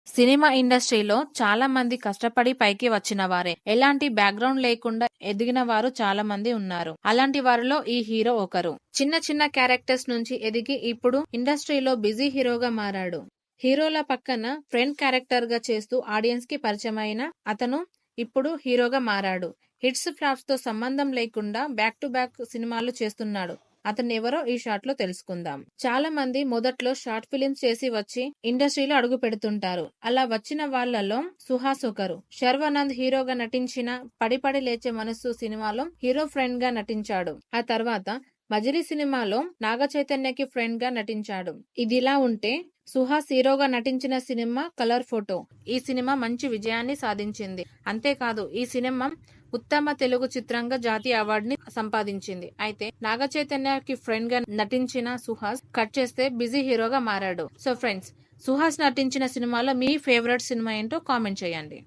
Cinema ఇండస్ట్రీలో చాలా మంది కష్టపడి పైకి వచ్చిన వారే. ఎలాంటి బ్యాక్‌గ్రౌండ్ లేకుండా ఎదిగిన వారు చాలా మంది ఉన్నారు. అలాంటి వారిలో ఈ హీరో ఒకరు. చిన్న చిన్న క్యారెక్టర్స్ నుంచి ఎదిగి ఇప్పుడు ఇండస్ట్రీలో బిజీ హీరోగా మారాడు. హీరోల పక్కన ఫ్రెండ్ క్యారెక్టర్‌గా చేస్తూ ఆడియన్స్‌కి పరిచయమైన అతను ఇప్పుడు హీరోగా మారాడు. హిట్స్, ఫ్లాప్స్‌తో సంబంధం లేకుండా బ్యాక్ టు బ్యాక్ సినిమాలు చేస్తున్నాడు. అతనెవరో ఈ షాట్ లో తెలుసుకుందాం. చాలా మంది మొదట్లో షార్ట్ ఫిలిమ్స్ చేసి వచ్చి ఇండస్ట్రీలో అడుగు పెడుతుంటారు. అలా వచ్చిన వాళ్ళలో సుహాస్ ఒకరు. శర్వానంద్ హీరోగా నటించిన పడి పడి లేచే మనసు సినిమాలో హీరో ఫ్రెండ్ గా నటించాడు. ఆ తర్వాత మజిలీ సినిమాలో నాగ చైతన్యకి ఫ్రెండ్ గా నటించాడు. ఇదిలా ఉంటే సుహాస్ హీరోగా నటించిన సినిమా కలర్ ఫోటో. ఈ సినిమా మంచి విజయాన్ని సాధించింది. అంతేకాదు ఈ సినిమా ఉత్తమ తెలుగు చిత్రంగా జాతీయ అవార్డుని సంపాదించింది. అయితే నాగ చైతన్యకి ఫ్రెండ్ గా నటించిన సుహాస్ కట్ చేస్తే బిజీ హీరోగా మారాడు. సో ఫ్రెండ్స్, సుహాస్ నటించిన సినిమాలో మీ ఫేవరెట్ సినిమా ఏంటో కామెంట్ చేయండి.